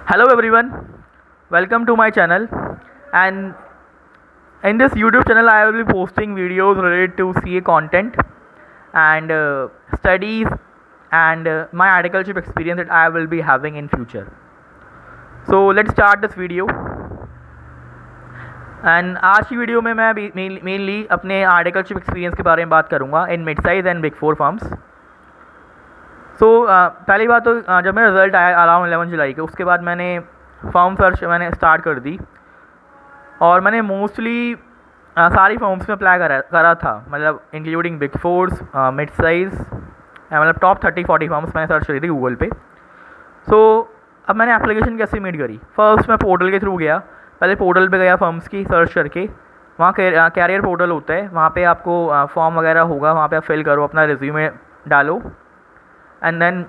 Hello everyone, welcome to my channel, and in this YouTube channel I will be posting videos related to CA content and studies and my articleship experience that I will be having in future. So let's start this video. And आज की video में मैं mainly अपने articleship experience के बारे में बात करूँगा in mid size and big four firms. So पहली बात तो जब मेरा रिज़ल्ट आया अराउंड 11 जुलाई के, उसके बाद मैंने फॉर्म सर्च मैंने स्टार्ट कर दी और मैंने मोस्टली सारी फॉर्म्स में अप्लाई करा था, मतलब including big force, mid size, मतलब टॉप 30-40 फॉर्म्स मैंने सर्च करी थी गूगल पे. सो अब मैंने एप्लीकेशन कैसे मीट करी. फर्स्ट मैं पोर्टल के थ्रू गया. पहले पोर्टल पे गया फर्म्स की सर्च करके. वहाँ कैरियर पोर्टल होता है, वहाँ पे आपको फॉर्म वगैरह होगा, वहाँ पे आप फिल करो, अपना रिज्यूमे डालो एंड देन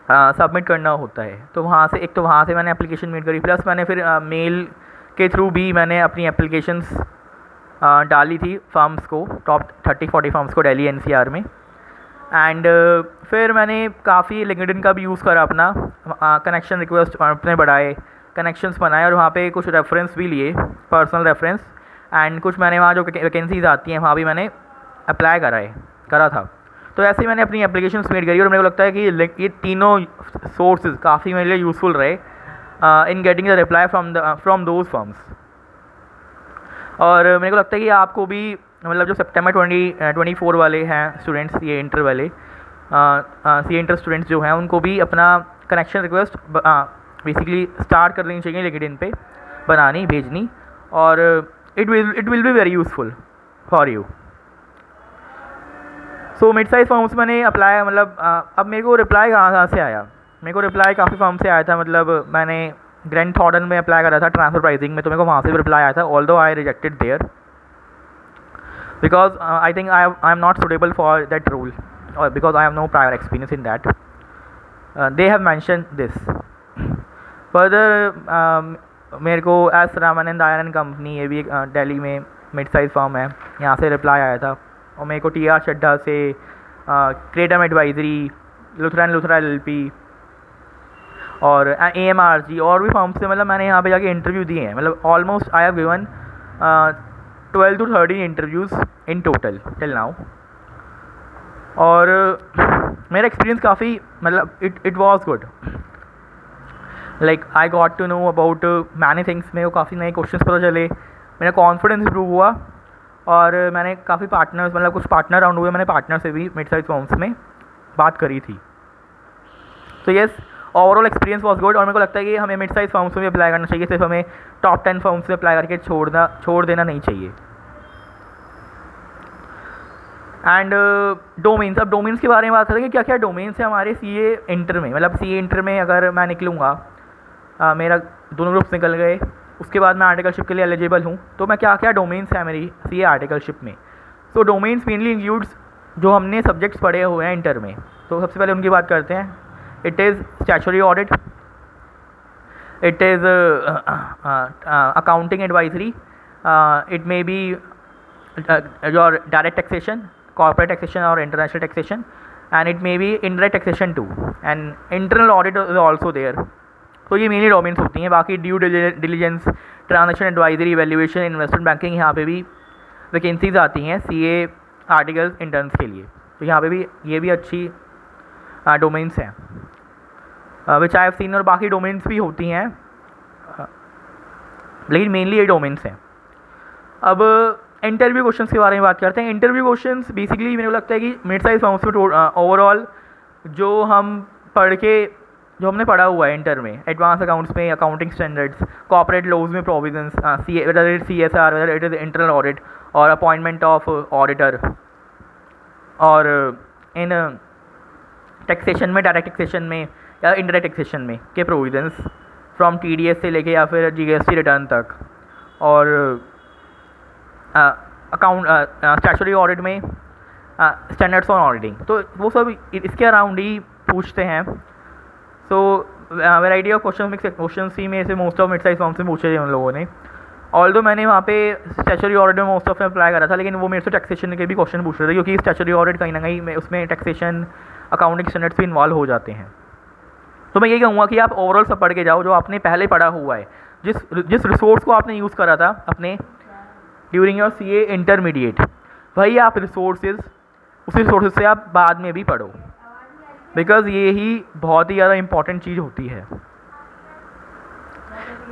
सबमिट करना होता है. तो वहाँ से मैंने एप्लीकेशन मीट करी. प्लस मैंने फिर मेल के थ्रू भी मैंने अपनी एप्लीकेशंस डाली थी फर्म्स को, टॉप 30-40 फर्म्स को दिल्ली NCR में. एंड फिर मैंने काफ़ी लिंक्डइन का भी यूज़ करा, अपना कनेक्शन रिक्वेस्ट अपने बढ़ाए, कनेक्शंस बनाए और वहाँ पे कुछ रेफरेंस भी लिए, पर्सनल रेफरेंस. एंड कुछ मैंने वहाँ जो वैकेंसीज आती हैं वहाँ भी मैंने अप्लाई करा था. तो ऐसे ही मैंने अपनी एप्लीकेशन सबमिट करी और मेरे को लगता है कि ये तीनों सोर्सेज काफ़ी मेरे लिए यूज़फुल रहे in getting the reply from those firms. और मेरे को लगता है कि आपको भी, मतलब जो सितंबर 2024 वाले हैं स्टूडेंट्स, ये इंटर वाले सी इंटर स्टूडेंट्स जो हैं, उनको भी अपना कनेक्शन रिक्वेस्ट बेसिकली स्टार्ट कर देनी चाहिए लिंक्डइन पे, बनानी, भेजनी, और it will be very useful for you. So mid size forms मैंने अप्लाई, मतलब अब मेरे को रिप्लाई कहाँ से आया. मेरे को रिप्लाई काफ़ी फॉर्म से आया था. मतलब मैंने ग्रैंड थॉर्डन में अप्लाई करा था, ट्रांसफर प्राइसिंग में, तो मेरे को वहाँ से भी रिप्लाई आया था, although I rejected there because I think I am not suitable for that role और because I have no prior experience in that. They have mention this. Further मेरे को एस रामानंद आयरन कंपनी, ये भी एक दिल्ली में mid size form है, यहाँ से रिप्लाई आया था. और मेरे को TR चड्ढा से, क्रेटम एडवाइजरी, लुथरन LLP और AMRG और भी फॉर्म से, मतलब मैंने यहाँ पे जाके इंटरव्यू दिए हैं. मतलब almost I have given 12 to 13 interviews in total till now. और मेरा एक्सपीरियंस काफ़ी, मतलब it was good. Like I got to know about many things. मेरे को काफ़ी नए क्वेश्चंस पता चले, मेरा कॉन्फिडेंस इम्प्रूव हुआ और मैंने काफ़ी पार्टनर्स, मतलब कुछ पार्टनर राउंड हुए, मैंने पार्टनर से भी मिड साइज फॉर्म्स में बात करी थी. तो yes, overall experience was good. और मेरे को लगता है कि हमें मिड साइज फॉर्म्स में भी अप्लाई करना चाहिए, सिर्फ हमें टॉप 10 फॉर्म्स में अप्लाई करके छोड़ देना नहीं चाहिए. एंड डोमेन्स, अब डोमेन्स के बारे में बात करेंगे. क्या क्या डोमेन्स हैं हमारे CA इंटर में. मतलब CA इंटर में अगर मैं निकलूँगा, मेरा दोनों ग्रुप्स निकल गए, उसके बाद मैं आर्टिकलशिप के लिए एलिजिबल हूँ, तो मैं क्या क्या डोमेन्स हैं मेरी CA आर्टिकलशिप में. सो डोमेन्स मेनली इंक्लूड्स जो हमने सब्जेक्ट्स पढ़े हुए हैं इंटर में. तो सबसे पहले उनकी बात करते हैं. It is statutory audit, it is accounting advisory, it may be your direct taxation, corporate taxation और international taxation, and it may be indirect taxation too, and internal audit is also there. तो ये mainly domains होती हैं. बाकी due diligence, transaction advisory, valuation, investment banking, यहाँ पे भी vacancies आती हैं CA आर्टिकल्स इंटर्न्स के लिए. तो यहाँ पे भी ये भी अच्छी डोमेन्स हैं विच आई हैव सीन. और बाकी डोमेन्स भी होती हैं, लेकिन मेनली ये डोमेन्स हैं. अब इंटरव्यू क्वेश्चंस के बारे में बात करते हैं. इंटरव्यू क्वेश्चंस बेसिकली मेरे को लगता है कि मिड साइज फॉर्म्स में ओवरऑल जो हमने पढ़ा हुआ है इंटर में, एडवांस अकाउंट्स में, अकाउंटिंग स्टैंडर्ड्स, कॉर्पोरेट लॉज में provisions, whether it CSR, whether it is internal audit और अपॉइंटमेंट ऑफ ऑडिटर, और इन टैक्सेशन में, डायरेक्ट टैक्सेशन में या इनडायरेक्ट टैक्सेशन में के प्रोविजंस फ्रॉम TDS से लेके या फिर GST रिटर्न तक, और अकाउंट स्टैट्यूटरी ऑडिट में स्टैंडर्ड्स ऑन ऑडिटिंग. तो वो सब इसके अराउंड ही पूछते हैं. सो वैराइटी ऑफ क्वेश्चन सी में से most of mid size form से पूछे थे उन लोगों ने. ऑल्दो मैंने वहाँ पे स्टैट्यूटरी ऑडिट में मोस्ट ऑफ में अप्लाई करा था, लेकिन वो मेरे से टैक्सेशन के भी क्वेश्चन पूछ रहे थे, क्योंकि स्टैट्यूटरी ऑडिट कहीं ना कहीं उसमें टैक्सेशन, अकाउंटिंग स्टैंडर्ड्स भी इन्वॉल्व हो जाते हैं. तो मैं यही कहूँगा कि आप ओवरऑल सब पढ़ के जाओ जो आपने पहले पढ़ा हुआ है, जिस जिस रिसोर्स को आपने यूज़ करा था अपने ड्यूरिंग योर CA इंटरमीडिएट, वही आप उसी रिसोर्सेज से आप बाद में भी पढ़ो, बिकॉज ये ही बहुत ही ज़्यादा इंपॉर्टेंट चीज़ होती है।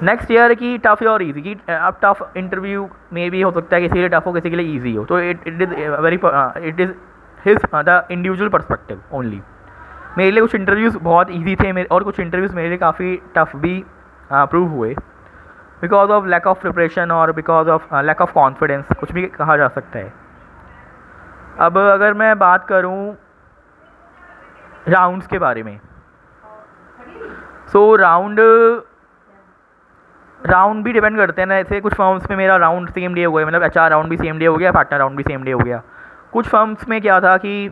नेक्स्ट ईयर की टफ़ और इजी की, अब टफ़ इंटरव्यू में भी हो सकता है किसी के लिए टफ़ हो किसी के लिए ईजी हो, तो it is his the individual perspective only. मेरे लिए कुछ इंटरव्यूज़ बहुत इजी थे और कुछ इंटरव्यूज़ मेरे लिए काफ़ी टफ़ भी प्रूव हुए, because of lack of preparation और because of lack of confidence, कुछ भी कहा जा सकता है। अब अगर मैं बात करूं राउंड्स के बारे में, सो राउंड भी डिपेंड करते हैं ना। ऐसे कुछ फर्म्स में मेरा राउंड सेम डे हो गया, मतलब HR राउंड भी सेम डे हो गया, पार्टनर राउंड भी सेम डे हो गया। कुछ फर्म्स में क्या था कि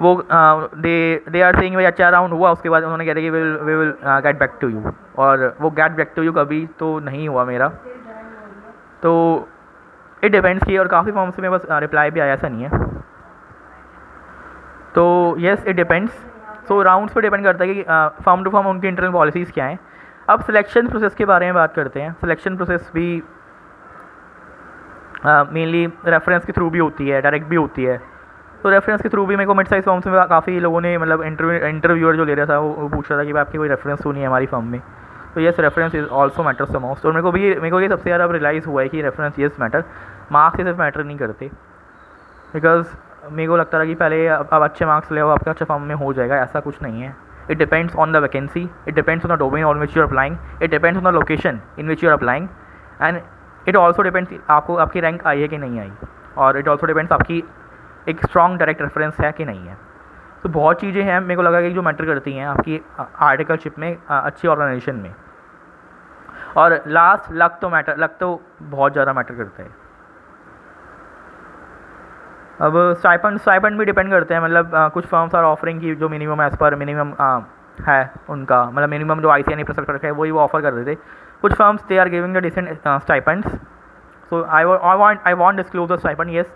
वो दे आर सेइंग भाई HR राउंड हुआ, उसके बाद उन्होंने कहा था कि we will get back to you, और वो गेट बैक टू यू कभी तो नहीं हुआ मेरा। तो इट डिपेंड्स की, और काफ़ी फॉर्म्स में बस रिप्लाई भी आया, ऐसा नहीं है। तो yes it depends. So rounds पर डिपेंड करता है कि फॉर्म टू फॉर्म उनकी इंटरनल पॉलिसीज़ क्या हैं। अब सिलेक्शन प्रोसेस के बारे में बात करते हैं। सिलेक्शन प्रोसेस भी मेनली रेफरेंस के थ्रू भी होती है, डायरेक्ट भी होती है। तो रेफरेंस के थ्रू भी मेरे को मिड साइज फॉर्म्स में काफ़ी लोगों ने, मतलब इंटरव्यूअर जो ले रहा था वो पूछ रहा था कि भाई आपकी कोई रेफरेंस तो नहीं है हमारी फॉर्म में। तो yes reference is also matters the most, और मेरे को ये सबसे ज़्यादा रियलाइज़ हुआ है कि रेफरेंस येस मैटर, मार्क्स ये सिर्फ मैटर नहीं करते। बिकॉज मेरे को लगता था कि पहले अब अच्छे मार्क्स ले आओ आपका अच्छा फॉर्म में हो जाएगा, ऐसा कुछ नहीं है। It depends on the vacancy, it depends on the domain on which you are applying, it depends on the location in which you are applying, and it also depends आपको आपकी रैंक आई है कि नहीं आई, और इट ऑल्सो डिपेंड्स आपकी एक strong direct reference है कि नहीं है। तो बहुत चीज़ें हैं मेरे को लगा कि जो मैटर करती हैं आपकी आर्टिकलशिप में, अच्छी ऑर्गेनाइजेशन में। और लास्ट लक तो बहुत ज़्यादा मैटर करता है। अब स्टाइपेंड भी डिपेंड करते हैं, मतलब कुछ फर्म्स आर ऑफरिंग की जो मिनिमम एज पर मिनिमम है उनका, मतलब मिनिमम जो ICAI ने प्रेफर कर रखा है वही वो ऑफर कर रहे थे। कुछ firms they are giving the decent stipends, so I want disclose the stipend, yes,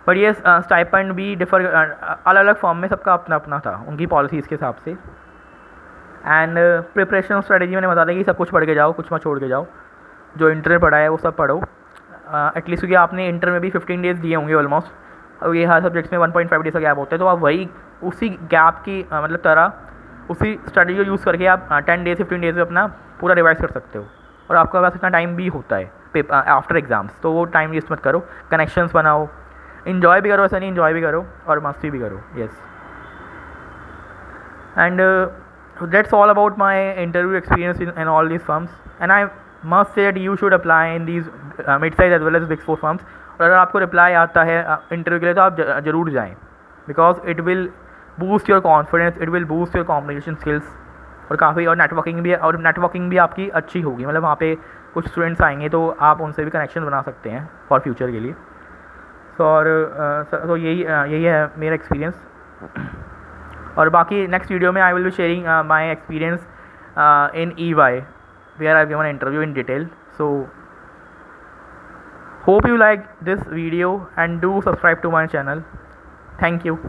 but yes stipend भी डिफर अलग अलग फॉर्म में, सबका अपना अपना था उनकी पॉलिसीज़ के हिसाब से। एंड प्रिपरेशन स्ट्रेटेजी मैंने बता दिया कि सब कुछ पढ़ के जाओ, कुछ मत छोड़ के जाओ, जो इंटर में पढ़ा है वो सब पढ़ो एटलीस्ट, क्योंकि आपने इंटर में भी 15 डेज़ दिए होंगे ऑलमोस्ट, और ये हर सब्जेक्ट्स में 1.5 डेज़ का गैप होता है। तो आप वही उसी गैप की मतलब तरह उसी स्ट्रेटेजी को यूज़ करके आप 10 डेज़ 15 डेज़ में अपना पूरा रिवाइज कर सकते हो, और आपके पास इतना टाइम भी होता है आफ्टर एग्ज़ाम्स, तो वो टाइम वेस्ट मत करो, कनेक्शंस बनाओ, इन्जॉय भी करो, ऐसा नहीं इन्जॉय भी करो और मस्ती भी करो, yes. And that's all about my interview experience in all these firms, and I must say that you should apply in these mid size as well as big 4 firms. और अगर आपको रिप्लाई आता है इंटरव्यू के लिए तो आप ज़रूर जाएँ, because it will boost your confidence, it will boost your communication skills, और काफ़ी और नेटवर्किंग भी आपकी अच्छी होगी, मतलब वहाँ पे कुछ स्टूडेंट्स आएंगे तो आप उनसे भी कनेक्शन बना सकते हैं फॉर फ्यूचर के लिए। तो यही है मेरा एक्सपीरियंस, और बाकी नेक्स्ट वीडियो में I will be sharing my experience in EY where I've given an interview in detail. So hope you like this video and do subscribe to my channel. Thank you.